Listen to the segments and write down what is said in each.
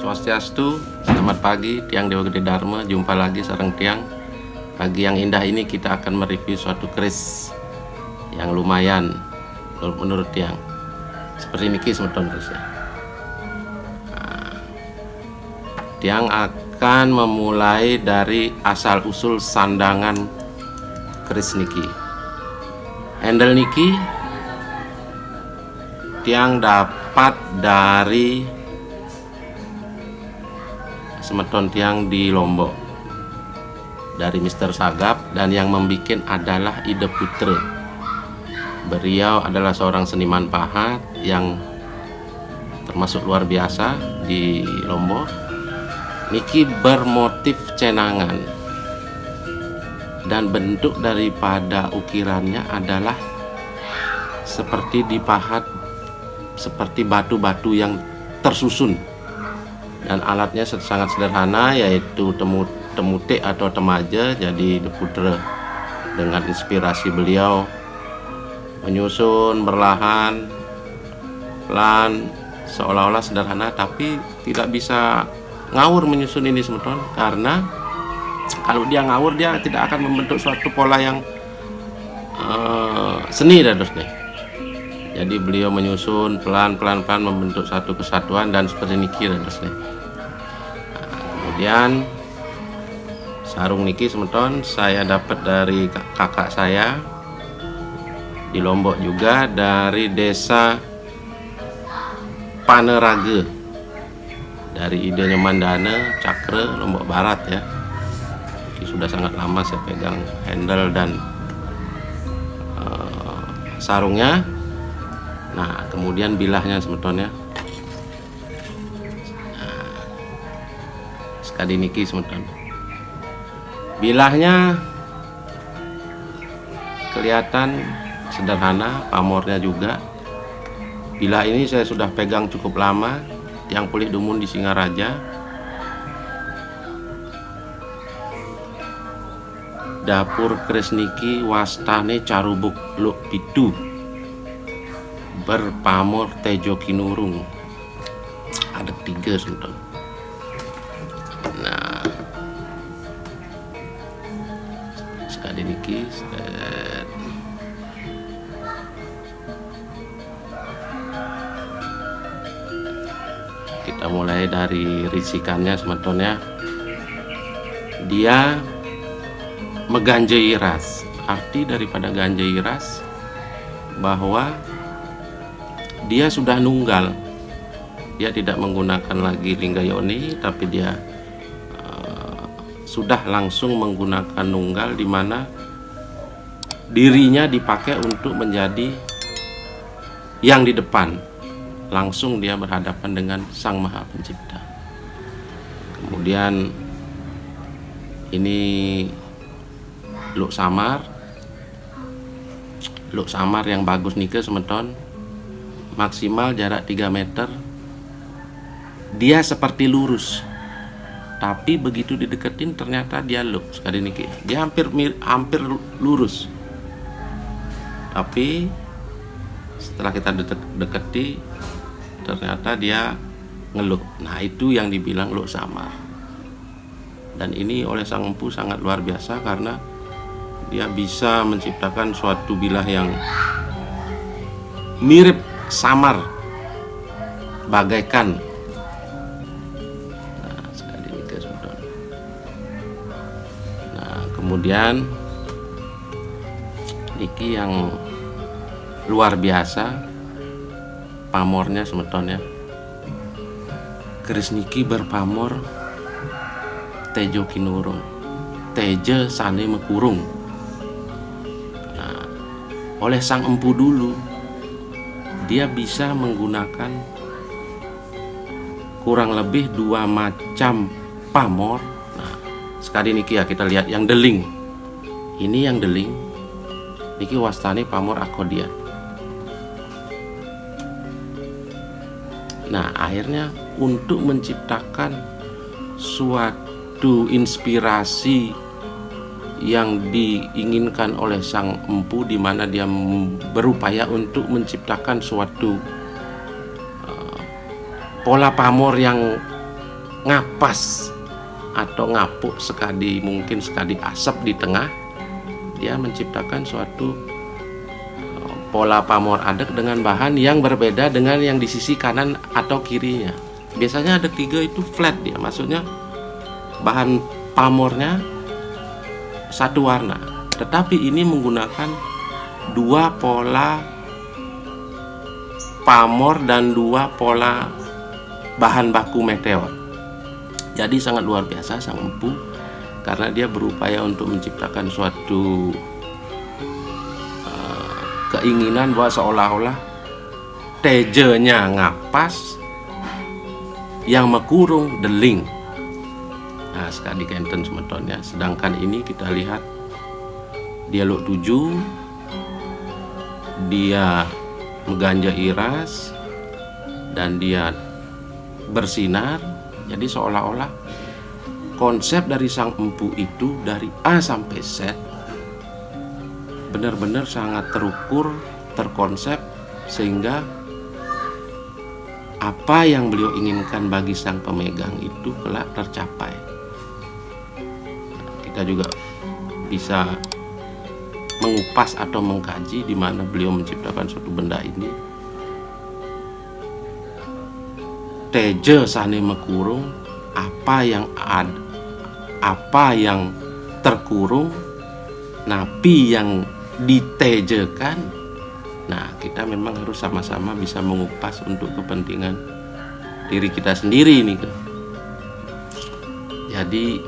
Swastiastu, selamat pagi Tiang Dewa Gede Dharma. Jumpa lagi sareng Tiang. Pagi yang indah ini kita akan mereview suatu keris yang lumayan menurut Tiang. Seperti niki semeton kerisnya. Tiang akan memulai dari asal usul sandangan keris niki. Handle niki Tiang dapat dari semeton Tiang di Lombok, dari Mr. Sagap, dan yang membuat adalah Ide Putra. Beliau adalah seorang seniman pahat yang termasuk luar biasa di Lombok. Niki bermotif cenangan dan bentuk daripada ukirannya adalah seperti dipahat seperti batu-batu yang tersusun, dan alatnya sangat sederhana, yaitu temute atau temaja. Jadi Ide Putra dengan inspirasi beliau menyusun berlahan pelan, seolah-olah sederhana, tapi tidak bisa ngawur menyusun ini semeton, karena kalau dia ngawur dia tidak akan membentuk suatu pola yang seni dadosnya. Jadi beliau menyusun pelan-pelan membentuk satu kesatuan, dan seperti niki dadosnya. Kemudian sarung niki semeton saya dapat dari kakak saya di Lombok juga, dari desa Panerage, dari Ide Nyemandana, Cakre, Lombok Barat ya. Ini sudah sangat lama saya pegang handle dan sarungnya. Nah, kemudian bilahnya semetonnya. Sekali niki semeton. Bilahnya kelihatan sederhana, pamornya juga. Bilah ini saya sudah pegang cukup lama, yang pulih dumun di Singaraja. Dapur keris niki wastane Carubuk Luk Pitu, berpamor Tejo Kinurung. Ada 3 semeton. Nah, sekali niki kita mulai dari risikannya semetonnya. Dia meganjai ras. Arti daripada ganjai ras bahwa dia sudah nunggal. Dia tidak menggunakan lagi linggayoni, tapi dia sudah langsung menggunakan nunggal, di mana dirinya dipakai untuk menjadi yang di depan. Langsung dia berhadapan dengan Sang Maha Pencipta. Kemudian ini luk samar yang bagus nike semeton, maksimal jarak 3 meter. Dia seperti lurus, tapi begitu dideketin ternyata dia luk sekali niki. Dia hampir lurus, tapi setelah kita deketi ternyata dia ngeluk. Nah, itu yang dibilang luk samar. Dan ini oleh Sang Empu sangat luar biasa, karena dia bisa menciptakan suatu bilah yang mirip samar, bagaikan. Nah, sekali ini guys. Nah, kemudian niki yang luar biasa pamornya semetonnya. Keris niki berpamor Tejo Kinurung, Teje Sane Mekurung. Nah, oleh Sang Empu dulu dia bisa menggunakan kurang lebih 2 macam pamor. Nah, sekali niki ya kita lihat yang deling. Ini yang deling niki wastane pamor akodian. Nah, akhirnya untuk menciptakan suatu inspirasi yang diinginkan oleh Sang Empu, di mana dia berupaya untuk menciptakan suatu pola pamor yang ngapas atau ngapuk sekali mungkin sekali asap di tengah, dia menciptakan suatu pola pamor adek dengan bahan yang berbeda dengan yang di sisi kanan atau kirinya. Biasanya ada 3 itu flat dia, maksudnya bahan pamornya satu warna, tetapi ini menggunakan 2 pola pamor dan 2 pola bahan baku meteor. Jadi sangat luar biasa sang empu, karena dia berupaya untuk menciptakan suatu keinginan bahwa seolah-olah tejenya ngapas, yang mekurung deling. Nah, sekali kenten semetonnya. Sedangkan ini kita lihat dialog 7, dia mengganja iras dan dia bersinar. Jadi seolah-olah konsep dari sang empu itu dari A sampai Z benar-benar sangat terukur, terkonsep, sehingga apa yang beliau inginkan bagi sang pemegang itu kelak tercapai. Kita juga bisa mengupas atau mengkaji di mana beliau menciptakan suatu benda ini. Teje sane mekurung, apa yang terkurung, napi yang ditejekan. Nah, kita memang harus sama-sama bisa mengupas untuk kepentingan diri kita sendiri nih. Jadi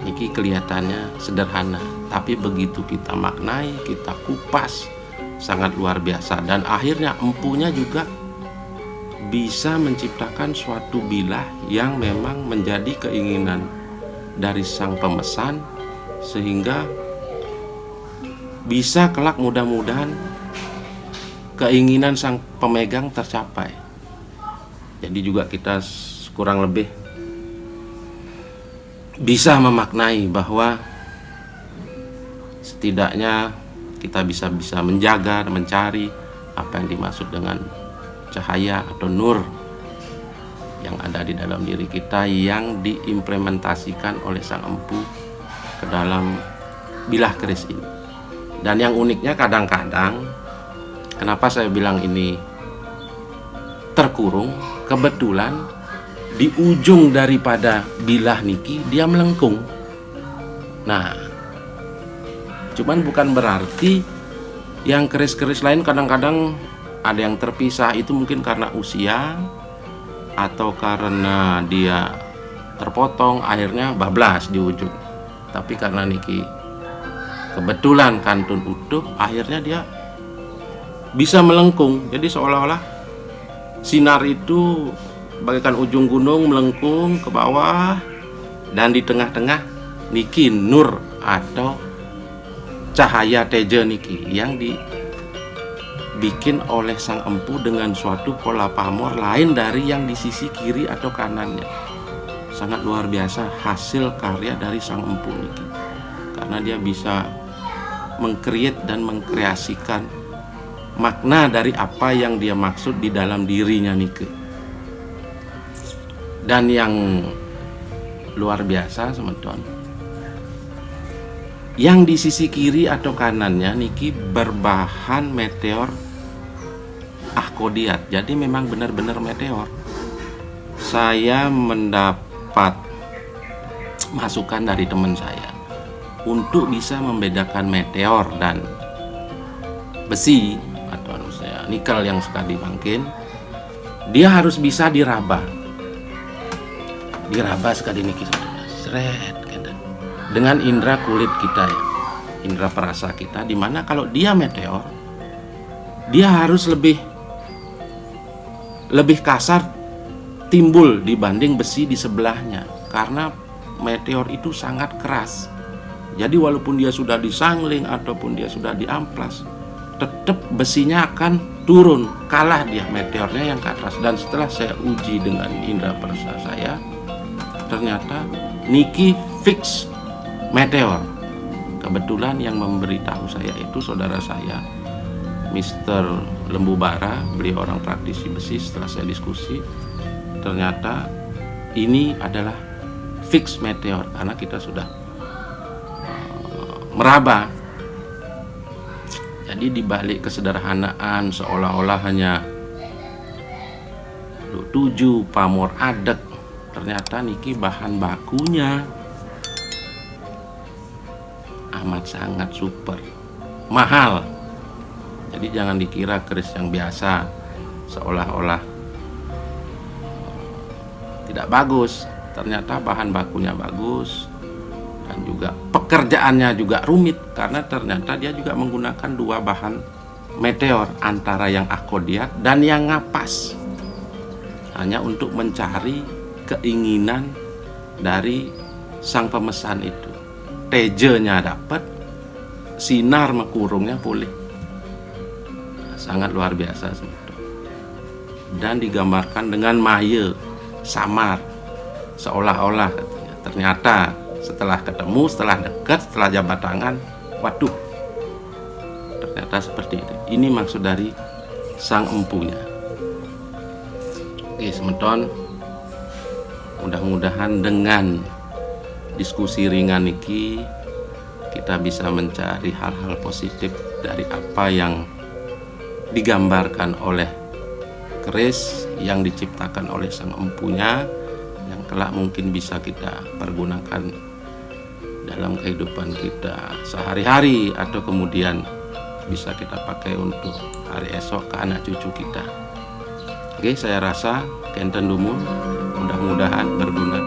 ini kelihatannya sederhana, tapi begitu kita maknai, kita kupas, sangat luar biasa. Dan akhirnya empunya juga bisa menciptakan suatu bilah yang memang menjadi keinginan dari sang pemesan, sehingga bisa kelak mudah-mudahan keinginan sang pemegang tercapai. Jadi juga kita kurang lebih bisa memaknai bahwa setidaknya kita bisa menjaga, mencari apa yang dimaksud dengan cahaya atau nur yang ada di dalam diri kita, yang diimplementasikan oleh sang empu ke dalam bilah keris ini. Dan yang uniknya kadang-kadang, kenapa saya bilang ini terkurung, kebetulan di ujung daripada bilah niki dia melengkung. Nah, cuman bukan berarti yang keris-keris lain kadang-kadang ada yang terpisah, itu mungkin karena usia atau karena dia terpotong akhirnya bablas di ujung. Tapi karena niki kebetulan kantun utuh, akhirnya dia bisa melengkung. Jadi seolah-olah sinar itu bagaikan ujung gunung melengkung ke bawah, dan di tengah-tengah niki nur atau cahaya teje niki yang dibikin oleh sang empu dengan suatu pola pamor lain dari yang di sisi kiri atau kanannya. Sangat luar biasa hasil karya dari sang empu niki, karena dia bisa mengkreat dan mengkreasikan makna dari apa yang dia maksud di dalam dirinya niki. Dan yang luar biasa semeton, yang di sisi kiri atau kanannya niki berbahan meteor ahkodiat. Jadi memang benar-benar meteor. Saya mendapat masukan dari teman saya untuk bisa membedakan meteor dan besi atau nikel yang sekali bangkin. Dia harus bisa diraba sekali niki, seret dengan indera kulit kita ya, indera perasa kita, dimana kalau dia meteor, dia harus lebih kasar timbul dibanding besi di sebelahnya, karena meteor itu sangat keras. Jadi walaupun dia sudah disangling ataupun dia sudah diamplas, tetap besinya akan turun, kalah dia meteornya yang ke atas. Dan setelah saya uji dengan indera perasa saya, ternyata niki fix meteor. Kebetulan yang memberitahu saya itu saudara saya, Mr. Lembu Bara. Beliau orang praktisi besi. Setelah saya diskusi, ternyata ini adalah fix meteor karena kita sudah meraba. Jadi dibalik kesederhanaan seolah-olah hanya 7 pamor adek, ternyata niki bahan bakunya amat sangat super mahal. Jadi jangan dikira keris yang biasa seolah-olah tidak bagus, ternyata bahan bakunya bagus dan juga pekerjaannya juga rumit karena ternyata dia juga menggunakan 2 bahan meteor, antara yang akodiat dan yang ngapas, hanya untuk mencari keinginan dari sang pemesan itu. TJ-nya dapat, sinar mekurungnya boleh. Sangat luar biasa sebetulnya. Dan digambarkan dengan maya samar, seolah-olah katanya. Ternyata setelah ketemu, setelah dekat, setelah jabat tangan, waduh, ternyata seperti itu. Ini maksud dari sang empunya. Oke, semeton, mudah-mudahan dengan diskusi ringan niki kita bisa mencari hal-hal positif dari apa yang digambarkan oleh keris yang diciptakan oleh sang empunya, yang kelak mungkin bisa kita pergunakan dalam kehidupan kita sehari-hari atau kemudian bisa kita pakai untuk hari esok ke anak cucu kita. Oke, saya rasa kenten dumun, mudah-mudahan berguna.